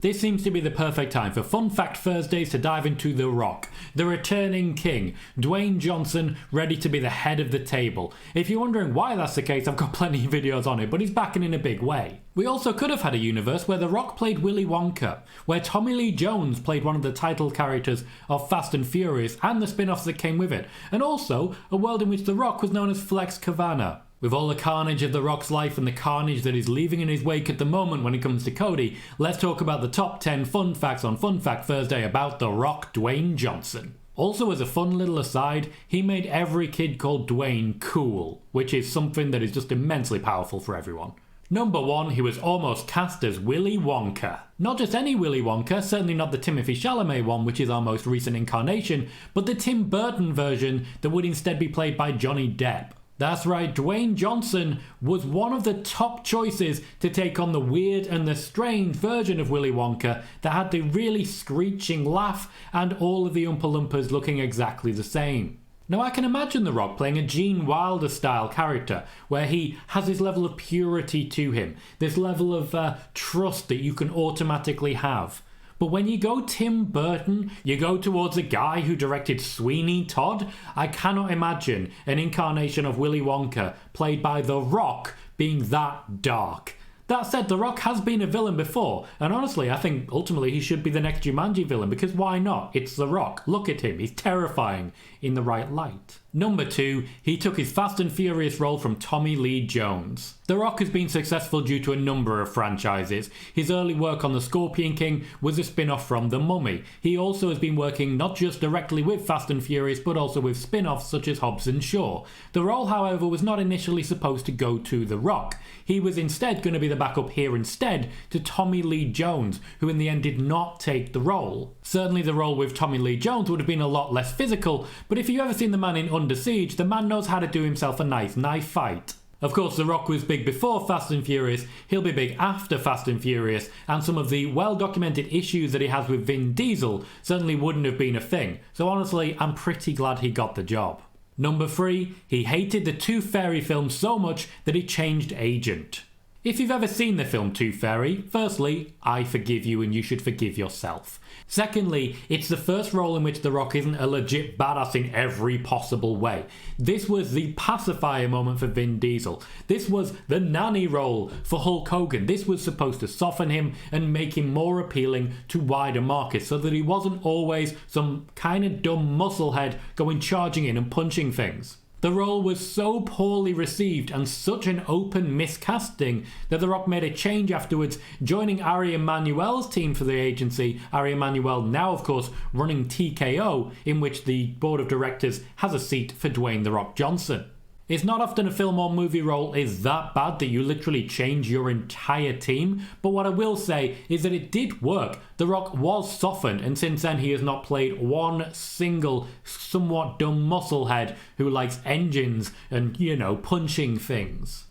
This seems to be the perfect time for Fun Fact Thursdays to dive into The Rock, the returning king, Dwayne Johnson, ready to be the head of the table. If you're wondering why that's the case, I've got plenty of videos on it, but he's back in a big way. We also could have had a universe where The Rock played Willy Wonka, where Tommy Lee Jones played one of the title characters of Fast and Furious and the spin-offs that came with it, and also a world in which The Rock was known as Flex Kavana. With all the carnage of The Rock's life and the carnage that he's leaving in his wake at the moment when it comes to Cody, let's talk about the top 10 fun facts on Fun Fact Thursday about The Rock Dwayne Johnson. Also, as a fun little aside, he made every kid called Dwayne cool, which is something that is just immensely powerful for everyone. Number 1, he was almost cast as Willy Wonka. Not just any Willy Wonka, certainly not the Timothée Chalamet one, which is our most recent incarnation, but the Tim Burton version that would instead be played by Johnny Depp. That's right, Dwayne Johnson was one of the top choices to take on the weird and the strange version of Willy Wonka that had the really screeching laugh and all of the Oompa Loompas looking exactly the same. Now I can imagine The Rock playing a Gene Wilder style character where he has this level of purity to him, this level of trust that you can automatically have. But when you go Tim Burton, you go towards a guy who directed Sweeney Todd. I cannot imagine an incarnation of Willy Wonka played by The Rock being that dark. That said, The Rock has been a villain before, and honestly, I think ultimately he should be the next Jumanji villain, because why not? It's The Rock. Look at him. He's terrifying in the right light. Number 2, he took his Fast and Furious role from Tommy Lee Jones. The Rock has been successful due to a number of franchises. His early work on The Scorpion King was a spin-off from The Mummy. He also has been working not just directly with Fast and Furious, but also with spin-offs such as Hobbs and Shaw. The role, however, was not initially supposed to go to The Rock. He was instead going to be the backup here instead to Tommy Lee Jones, who in the end did not take the role. Certainly the role with Tommy Lee Jones would have been a lot less physical, but if you've ever seen the man in Under Siege, the man knows how to do himself a nice knife fight. Of course, The Rock was big before Fast and Furious, he'll be big after Fast and Furious, and some of the well-documented issues that he has with Vin Diesel certainly wouldn't have been a thing, so honestly, I'm pretty glad he got the job. Number 3, he hated the Tooth Fairy film so much that he changed agent. If you've ever seen the film Tooth Fairy, firstly, I forgive you and you should forgive yourself. Secondly, it's the first role in which The Rock isn't a legit badass in every possible way. This was the pacifier moment for Vin Diesel. This was the nanny role for Hulk Hogan. This was supposed to soften him and make him more appealing to wider markets so that he wasn't always some kind of dumb musclehead going charging in and punching things. The role was so poorly received and such an open miscasting that The Rock made a change afterwards, joining Ari Emanuel's team for the agency. Ari Emanuel now, of course, running TKO, in which the board of directors has a seat for Dwayne The Rock Johnson. It's not often a film or movie role is that bad that you literally change your entire team, but what I will say is that it did work. The Rock was softened, and since then he has not played one single somewhat dumb musclehead who likes engines and, punching things.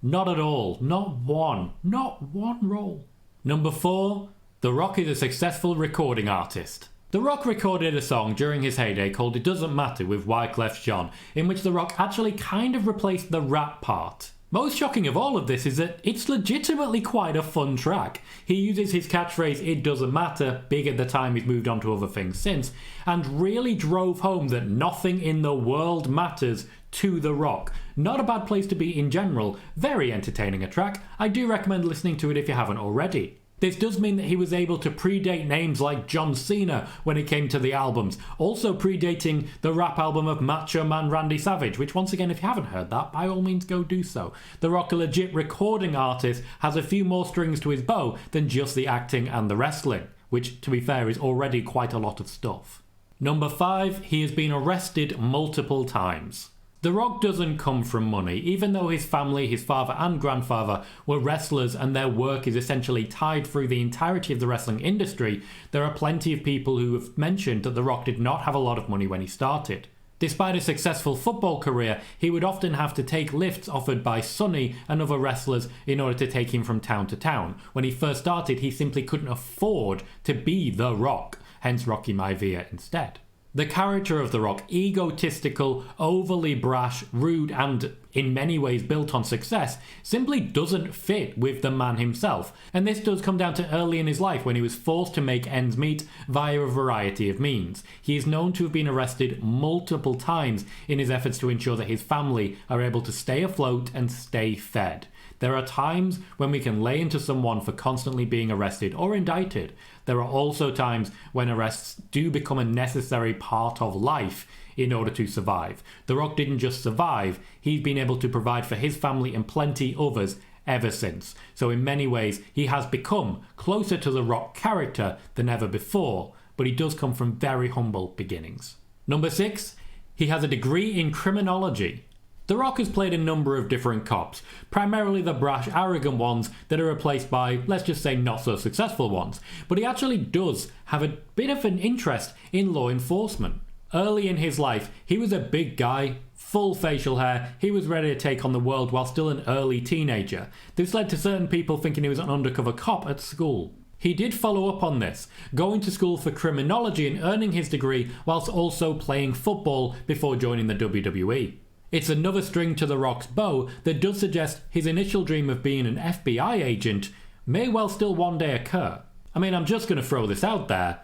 Not at all. Not one. Not one role. Number 4, The Rock is a successful recording artist. The Rock recorded a song during his heyday called It Doesn't Matter with Wyclef Jean, in which The Rock actually kind of replaced the rap part. Most shocking of all of this is that it's legitimately quite a fun track. He uses his catchphrase, "It doesn't matter," big at the time, he's moved on to other things since, and really drove home that nothing in the world matters to The Rock. Not a bad place to be in general, very entertaining a track. I do recommend listening to it if you haven't already. This does mean that he was able to predate names like John Cena when it came to the albums, also predating the rap album of Macho Man Randy Savage, which once again, if you haven't heard that, by all means go do so. The Rock, a legit recording artist, has a few more strings to his bow than just the acting and the wrestling, which, to be fair, is already quite a lot of stuff. Number 5, he has been arrested multiple times. The Rock doesn't come from money, even though his family, his father and grandfather, were wrestlers and their work is essentially tied through the entirety of the wrestling industry. There are plenty of people who have mentioned that The Rock did not have a lot of money when he started. Despite a successful football career, he would often have to take lifts offered by Sonny and other wrestlers in order to take him from town to town. When he first started, he simply couldn't afford to be The Rock, hence Rocky Maivia instead. The character of The Rock, egotistical, overly brash, rude, and in many ways built on success, simply doesn't fit with the man himself. And this does come down to early in his life when he was forced to make ends meet via a variety of means. He is known to have been arrested multiple times in his efforts to ensure that his family are able to stay afloat and stay fed. There are times when we can lay into someone for constantly being arrested or indicted. There are also times when arrests do become a necessary part of life in order to survive. The Rock didn't just survive, he's been able to provide for his family and plenty others ever since. So in many ways, he has become closer to the Rock character than ever before, but he does come from very humble beginnings. Number 6, he has a degree in criminology. The Rock has played a number of different cops, primarily the brash, arrogant ones that are replaced by, let's just say, not so successful ones. But he actually does have a bit of an interest in law enforcement. Early in his life, he was a big guy, full facial hair, he was ready to take on the world while still an early teenager. This led to certain people thinking he was an undercover cop at school. He did follow up on this, going to school for criminology and earning his degree whilst also playing football before joining the WWE. It's another string to The Rock's bow that does suggest his initial dream of being an FBI agent may well still one day occur. I mean, I'm just going to throw this out there.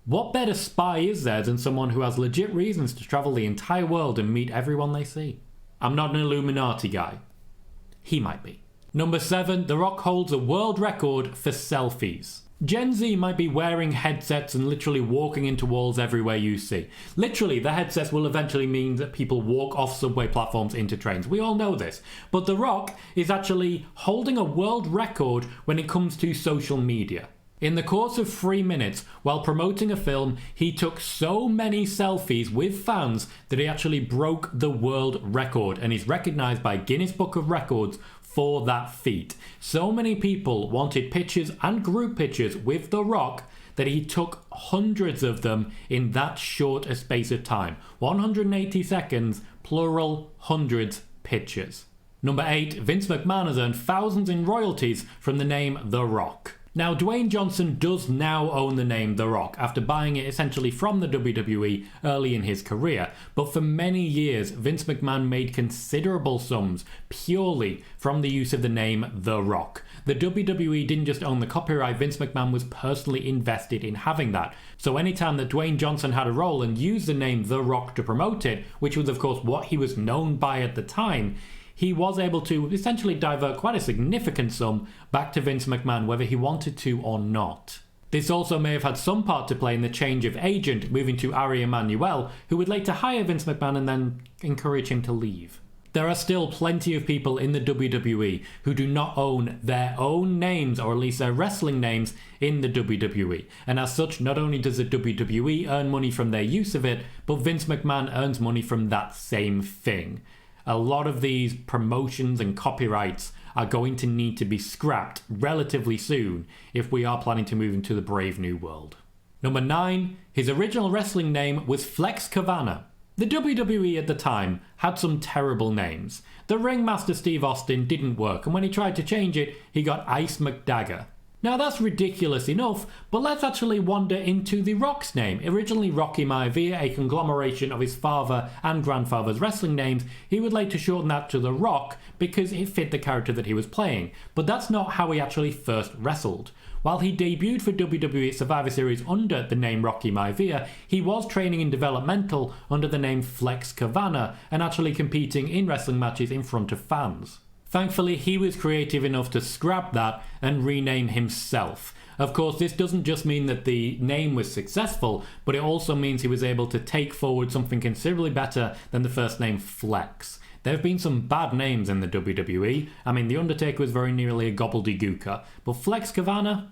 What better spy is there than someone who has legit reasons to travel the entire world and meet everyone they see? I'm not an Illuminati guy. He might be. Number 7, The Rock holds a world record for selfies. Gen Z might be wearing headsets and literally walking into walls everywhere you see. Literally, the headsets will eventually mean that people walk off subway platforms into trains. We all know this. But The Rock is actually holding a world record when it comes to social media. In the course of 3 minutes, while promoting a film, he took so many selfies with fans that he actually broke the world record and is recognised by Guinness Book of Records for that feat. So many people wanted pictures and group pictures with The Rock that he took hundreds of them in that short a space of time. 180 seconds, plural, hundreds pictures. Number 8, Vince McMahon has earned thousands in royalties from the name The Rock. Now, Dwayne Johnson does now own the name The Rock after buying it essentially from the WWE early in his career, but for many years Vince McMahon made considerable sums purely from the use of the name The Rock. The WWE didn't just own the copyright, Vince McMahon was personally invested in having that. So anytime that Dwayne Johnson had a role and used the name The Rock to promote it, which was of course what he was known by at the time, he was able to essentially divert quite a significant sum back to Vince McMahon whether he wanted to or not. This also may have had some part to play in the change of agent moving to Ari Emanuel, who would later hire Vince McMahon and then encourage him to leave. There are still plenty of people in the WWE who do not own their own names, or at least their wrestling names, in the WWE. And as such, not only does the WWE earn money from their use of it, but Vince McMahon earns money from that same thing. A lot of these promotions and copyrights are going to need to be scrapped relatively soon if we are planning to move into the brave new world. Number 9, his original wrestling name was Flex Kavana. The WWE at the time had some terrible names. The ringmaster Steve Austin didn't work, and when he tried to change it, he got Ice McDagger. Now that's ridiculous enough, but let's actually wander into The Rock's name. Originally Rocky Maivia, a conglomeration of his father and grandfather's wrestling names, he would later shorten that to The Rock because it fit the character that he was playing. But that's not how he actually first wrestled. While he debuted for WWE Survivor Series under the name Rocky Maivia, he was training in developmental under the name Flex Kavana and actually competing in wrestling matches in front of fans. Thankfully, he was creative enough to scrap that and rename himself. Of course, this doesn't just mean that the name was successful, but it also means he was able to take forward something considerably better than the first name Flex. There have been some bad names in the WWE. I mean, The Undertaker was very nearly a gobbledygooker, but Flex Kavana?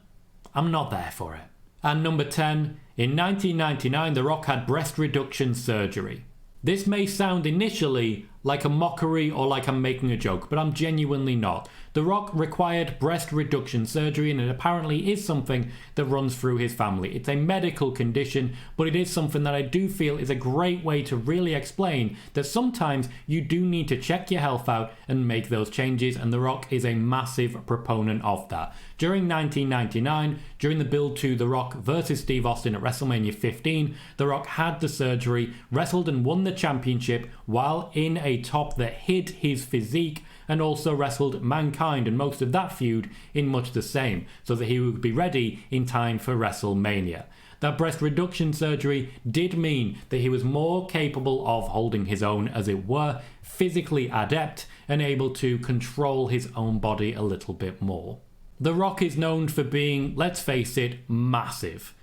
I'm not there for it. And number 10, in 1999, The Rock had breast reduction surgery. This may sound initially like a mockery or like I'm making a joke, but I'm genuinely not. The Rock required breast reduction surgery, and it apparently is something that runs through his family. It's a medical condition, but it is something that I do feel is a great way to really explain that sometimes you do need to check your health out and make those changes, and The Rock is a massive proponent of that. During 1999, during the build to The Rock versus Steve Austin at WrestleMania 15, The Rock had the surgery, wrestled and won the championship while in a top that hid his physique, and also wrestled Mankind and most of that feud in much the same, so that he would be ready in time for WrestleMania. That breast reduction surgery did mean that he was more capable of holding his own, as it were, physically adept and able to control his own body a little bit more. The Rock is known for being, let's face it, massive.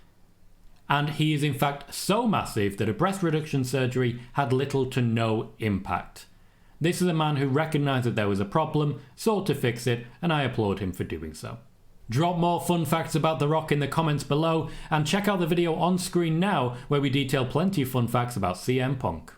And he is in fact so massive that a breast reduction surgery had little to no impact. This is a man who recognised that there was a problem, sought to fix it, and I applaud him for doing so. Drop more fun facts about The Rock in the comments below, and check out the video on screen now where we detail plenty of fun facts about CM Punk.